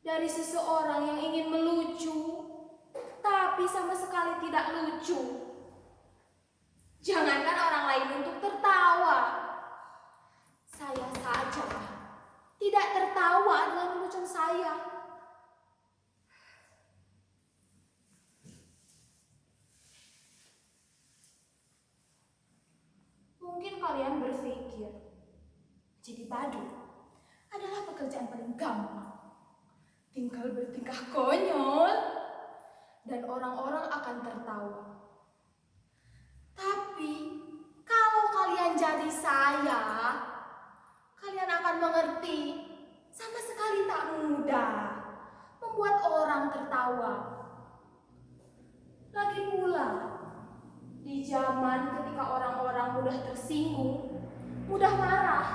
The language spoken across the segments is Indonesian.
Dari seseorang yang ingin melucu, tapi sama sekali tidak lucu. Jangankan orang lain untuk tertawa, saya saja tidak tertawa dengan lelucon saya. Mungkin kalian berpikir, jadi badut adalah pekerjaan paling gampang. Tinggal bertingkah konyol dan orang-orang akan tertawa. Tapi kalau kalian jadi saya, kalian akan mengerti sama sekali tak mudah membuat orang tertawa. Lagi pula, di zaman ketika orang-orang mudah tersinggung, mudah marah,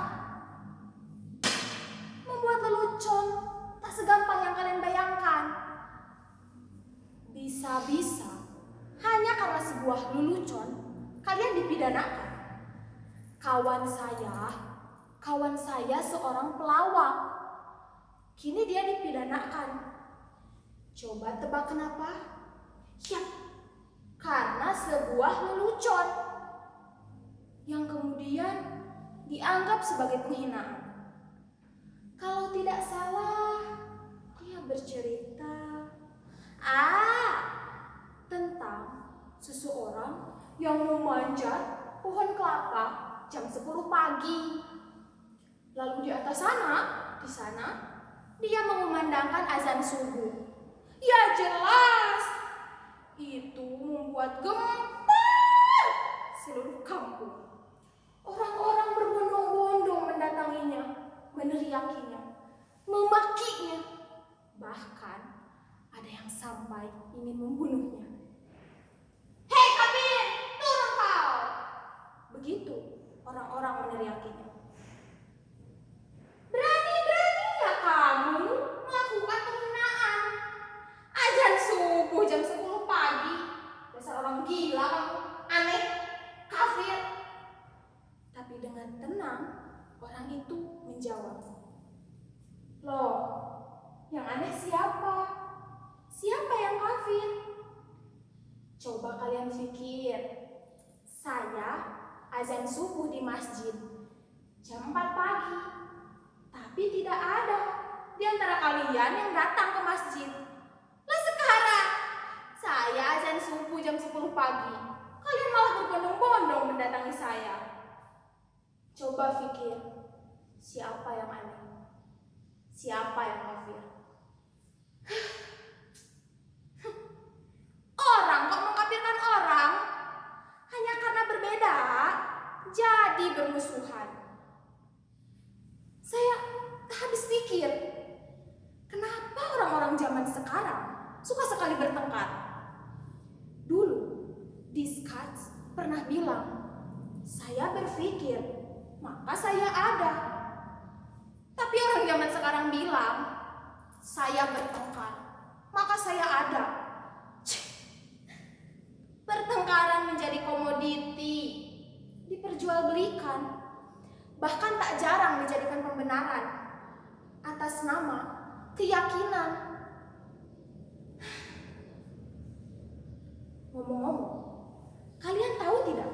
membuat lelucon tak segampang yang kalian bayangkan. Bisa-bisa hanya karena sebuah lelucon kalian dipidanakan. Kawan saya seorang pelawak. Kini dia dipidanakan. Coba tebak kenapa? Ya, karena sebuah lelucon yang kemudian dianggap sebagai penghinaan. Kalau tidak salah, dia bercerita tentang seseorang yang memanjat pohon kelapa jam 10 pagi. Lalu di sana, dia mengumandangkan azan subuh. Ya jelas, itu membuat gempar seluruh kampung. Orang-orang berbondong-bondong mendatanginya, meneriakinya, memakinya. Bahkan ada yang sampai ingin membunuhnya. Hei Kapin, turun kau! Begitu orang-orang meneriakinya. Berani-beraninya kamu melakukan penghinaan. Azan subuh jam 10 pagi. Dasar orang gila kamu, aneh, kafir. Tapi dengan tenang, orang itu menjawab, loh, yang aneh siapa? Siapa yang kafir? Coba kalian pikir, saya azan subuh di masjid jam 4 pagi, tapi tidak ada di antara kalian yang datang ke masjid. Lah sekarang, saya azan subuh jam 10 pagi, kalian malah berbondong-bondong mendatangi saya. Coba pikir, siapa yang aneh? Siapa yang kafir? Orang kok mengkafirkan orang hanya karena berbeda, jadi bermusuhan. Saya tak habis pikir, kenapa orang-orang zaman sekarang suka sekali bertengkar. Dulu, Descartes pernah bilang, saya berpikir, maka saya ada. Tapi orang zaman sekarang bilang, saya bertengkar, maka saya ada. diperjualbelikan, bahkan tak jarang dijadikan pembenaran atas nama keyakinan. Ngomong-ngomong, kalian tahu tidak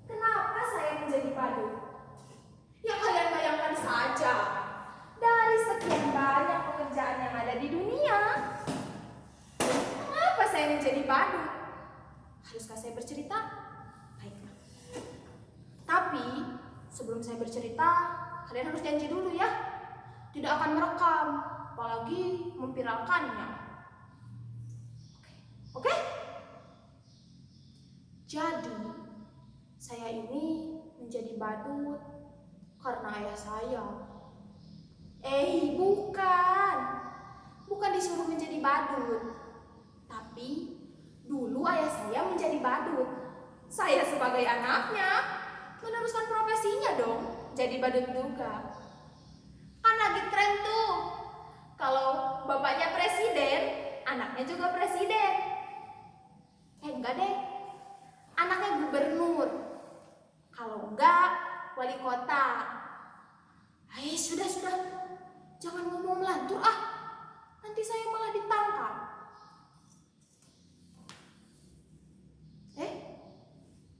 kenapa saya menjadi badut? Ya kalian bayangkan saja, dari sekian banyak pekerjaan yang ada di dunia, mengapa saya menjadi badut? Haruskah saya bercerita? Baiklah. Tapi sebelum saya bercerita, kalian harus janji dulu ya, tidak akan merekam, apalagi memviralkannya. Oke? Jadi, saya ini menjadi badut karena ayah saya. Bukan disuruh menjadi badut. Tapi dulu ayah saya menjadi badut. Saya sebagai anaknya meneruskan profesinya dong, jadi badut juga. Kan lagi tren tuh, kalau bapaknya presiden, anaknya juga presiden. Enggak deh, anaknya gubernur. Kalau enggak, wali kota. Sudah, jangan ngomong melantur nanti saya malah ditangkap.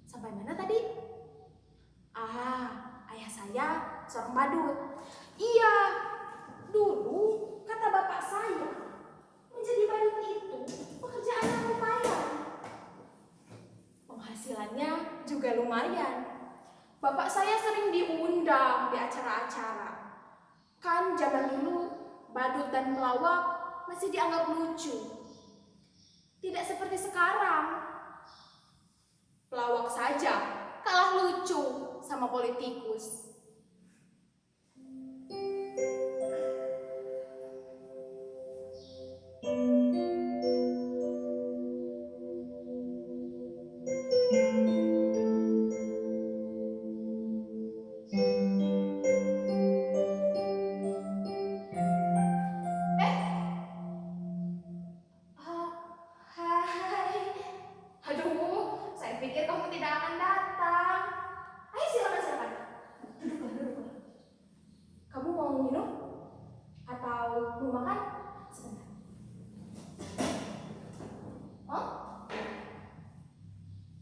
Sampai mana tadi? Ayah saya seorang badut. Iya, dulu kata bapak saya, menjadi badut itu pekerjaan yang lumayan. Penghasilannya juga lumayan. Bapak saya sering diundang di acara-acara. Kan zaman dulu badut dan pelawak masih dianggap lucu. Tidak seperti sekarang. Pelawak saja kalah lucu sama politikus. Saya pikir kamu tidak akan datang. Ayo silakan. Duduklah. Kamu mau minum? Atau mau makan? Sebentar.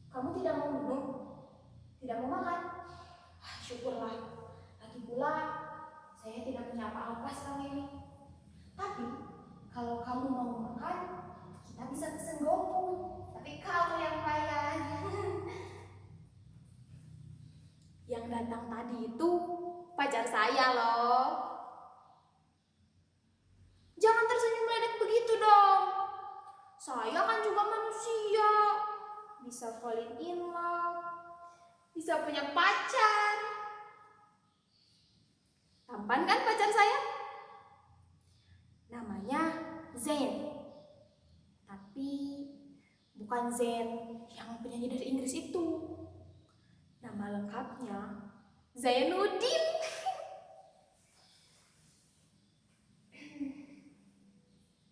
Kamu tidak mau minum? Tidak mau makan? Syukurlah. Lagi pula, saya tidak punya apa-apa sekarang ini. Tapi, kalau kamu mau makan, kita bisa pesen GoFood. Tapi kamu yang bayar. Yang datang tadi itu pacar saya loh. Jangan tersenyum meledek begitu dong. Saya kan juga manusia. Bisa falling in love. Bisa punya pacar. Tampan kan pacar saya? Namanya Zain. Tapi bukan Zain yang penyanyi dari Inggris itu. Nama lengkapnya Zainuddin.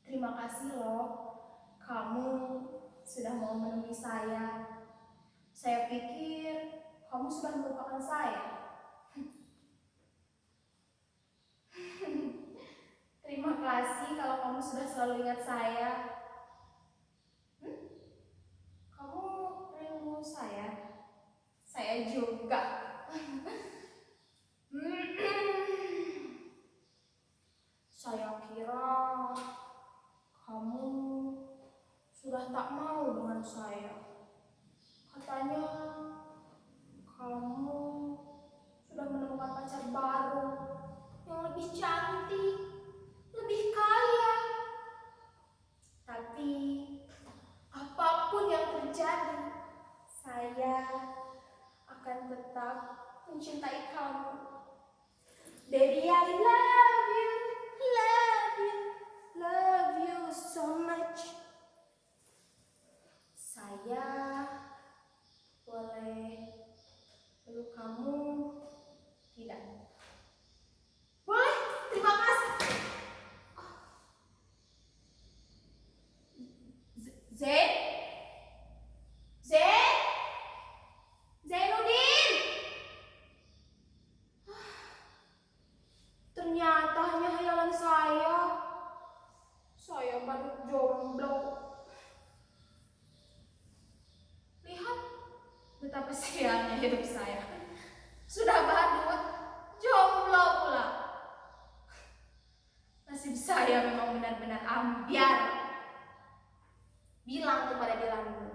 Terima kasih loh, kamu sudah mau menemui saya. Saya pikir kamu sudah melupakan saya. Terima kasih kalau kamu sudah selalu ingat saya. Kamu rindu saya? Saya juga. Saya kira kamu sudah tak mau dengan saya. Katanya kamu sudah menemukan pacar baru yang lebih cantik, lebih kaya. Tapi apapun yang terjadi, saya akan tetap mencintai kamu. Baby, I love you so much. Saya boleh peluk kamu? Tidak. Boleh, terima kasih. Zainuddin. yang badut jomblo. Lihat betapa sialnya hidup saya. Sudah badut, jomblo pula. Nasib saya memang benar-benar ambiar. Bilang kepada dirimu,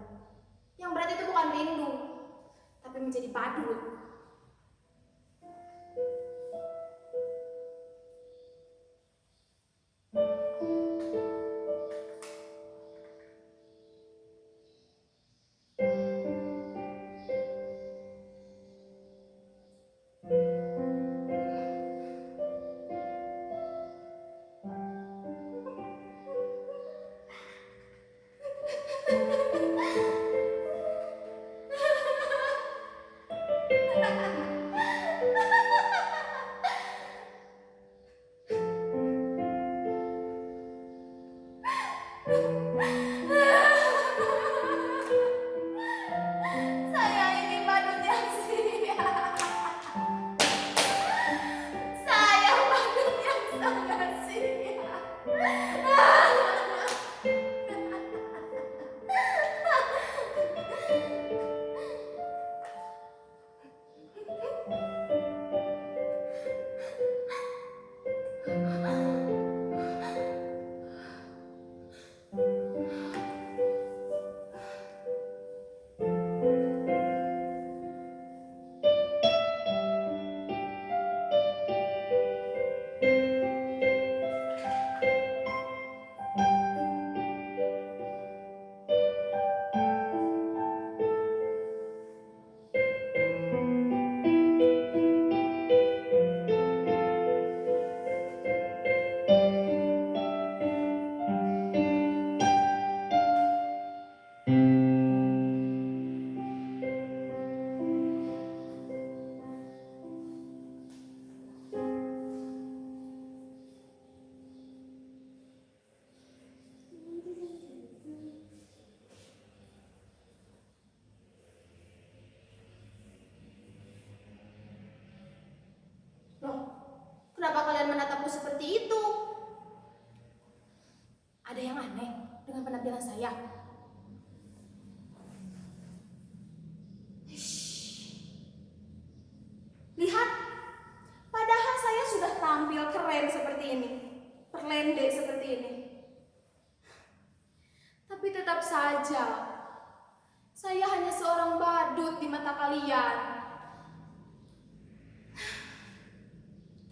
yang berarti itu bukan rindu, tapi menjadi badut. Saya ini badut yang sia. Saya badut yang sangat sia. Loh, kenapa kalian menatapku seperti itu? Ada yang aneh dengan penampilan saya? Lihat, padahal saya sudah tampil keren seperti ini, perlendek seperti ini. Tapi tetap saja, saya hanya seorang badut di mata kalian.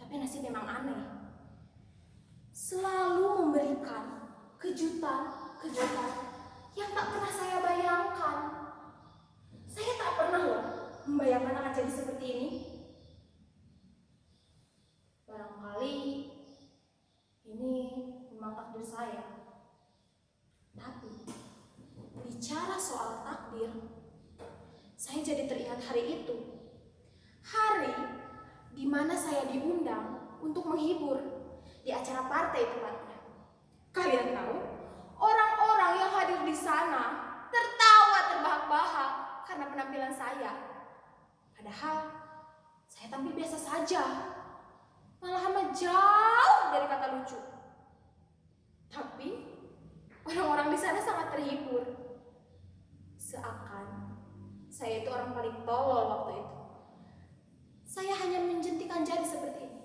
Tapi nasib memang aneh. Selalu memberikan kejutan-kejutan yang tak pernah saya bayangkan. Saya tak pernah loh membayangkan akan jadi seperti ini. Barangkali ini memang takdir saya. Tapi bicara soal takdir, saya jadi teringat hari itu. Hari di mana saya diundang untuk menghibur di acara partai tepatnya. Kalian tahu, orang-orang yang hadir di sana tertawa terbahak-bahak karena penampilan saya. Padahal saya tampil biasa saja, malahan jauh dari kata lucu. Tapi orang-orang di sana sangat terhibur. Seakan saya itu orang paling tolol waktu itu. Saya hanya menjentikan jari seperti ini.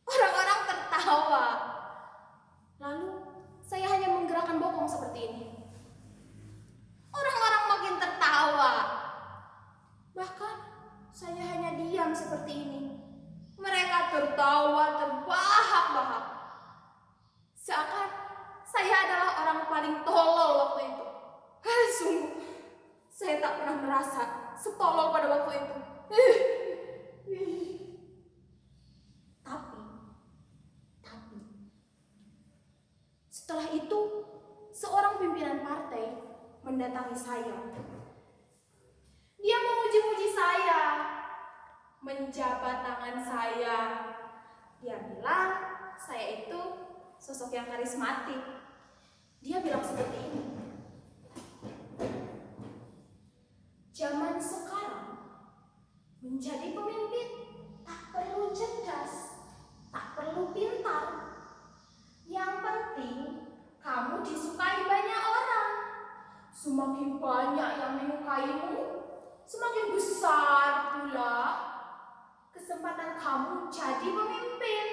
Orang-orang tertawa. Lalu saya hanya menggerakkan bokong seperti ini. Orang-orang makin tertawa. Bahkan saya hanya diam seperti ini. Mereka tertawa terbahak-bahak. Seakan saya adalah orang paling tolol waktu itu. Sungguh, saya tak pernah merasa setolol pada waktu itu. Tapi setelah itu seorang pimpinan partai mendatangi saya. Dia memuji-muji saya, menjabat tangan saya. Dia bilang saya itu sosok yang karismatik. Dia bilang seperti ini. Zaman sekarang menjadi pemimpin tak perlu cerdas, tak perlu pintar. Yang penting Semakin banyak yang menyukaimu, semakin besar pula kesempatan kamu jadi pemimpin.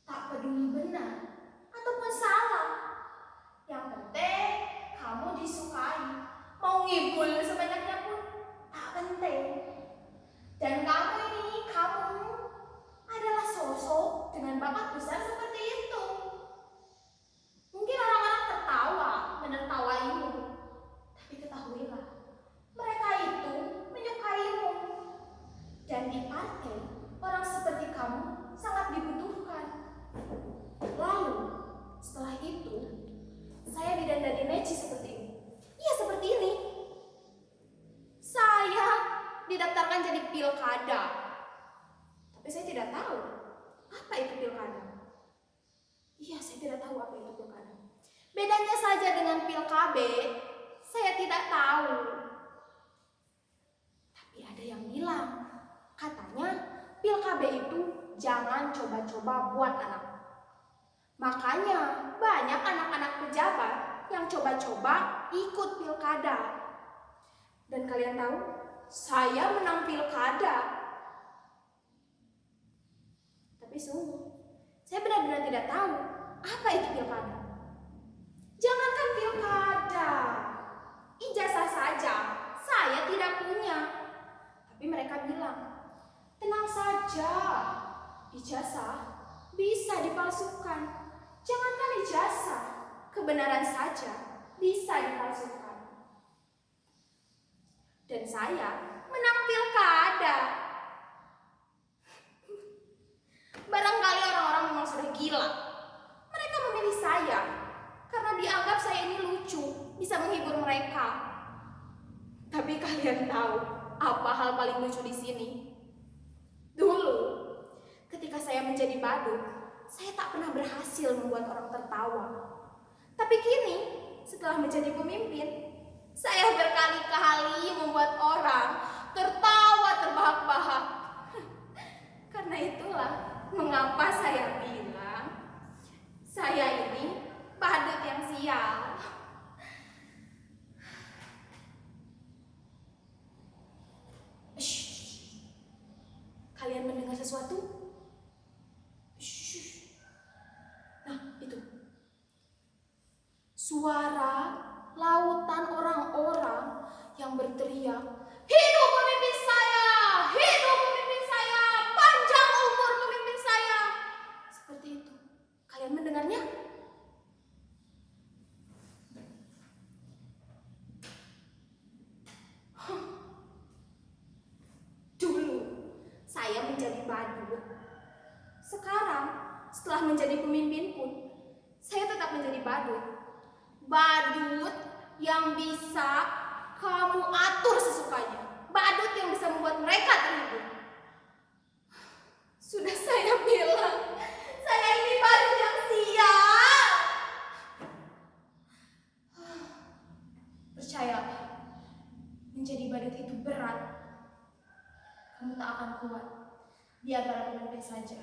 Tak peduli benar ataupun salah, yang penting kamu disukai. Mau ngibul sebanyaknya pun tak penting. Dan kamu adalah sosok dengan bakat besar seperti itu. Mungkin orang-orang tertawa menertawaimu, tapi ketahuilah, mereka itu menyukaimu. Dan di partai, orang seperti kamu sangat dibutuhkan. Lalu, setelah itu, saya didandani Neci seperti ini. Iya, seperti ini. Saya didaftarkan jadi pilkada. Tapi saya tidak tahu apa itu pilkada. Iya, saya tidak tahu apa itu pilkada. Bedanya saja dengan PilKB, saya tidak tahu. Tapi ada yang bilang, katanya PilKB itu jangan coba-coba buat anak. Makanya banyak anak-anak pejabat yang coba-coba ikut pilkada. Dan kalian tahu, saya menang pilkada. Tapi sungguh, saya benar-benar tidak tahu apa itu pilkada. Jangankan pilkada, ijazah saja saya tidak punya. Tapi mereka bilang, tenang saja, ijazah bisa dipalsukan. Jangankan ijazah, kebenaran saja bisa dipalsukan. Dan saya menang pilkada. Barangkali orang-orang memang sudah gila. Mereka memilih saya karena dianggap saya ini lucu, bisa menghibur mereka. Tapi kalian tahu apa hal paling lucu di sini? Dulu, ketika saya menjadi badut, saya tak pernah berhasil membuat orang tertawa. Tapi kini, setelah menjadi pemimpin, saya berkali-kali membuat orang tertawa terbahak-bahak. Karena itulah mengapa saya bilang, saya ini badut yang sial. Shh. Kalian mendengar sesuatu? Shh. Nah, itu suara lautan orang-orang yang berteriak, hidup pemimpin saya, hidup pemimpin saya, panjang umur pemimpin saya. Seperti itu. Kalian mendengarnya? Dulu saya menjadi badut. Sekarang setelah menjadi pemimpin pun saya tetap menjadi badut. Badut yang bisa kamu atur sesukanya. Badut yang bisa membuat mereka terhibur. Sudah saya bilang, saya ini badut yang sial. Percayalah, menjadi badut itu berat. Kamu tak akan kuat. Biarlah pemimpin saja.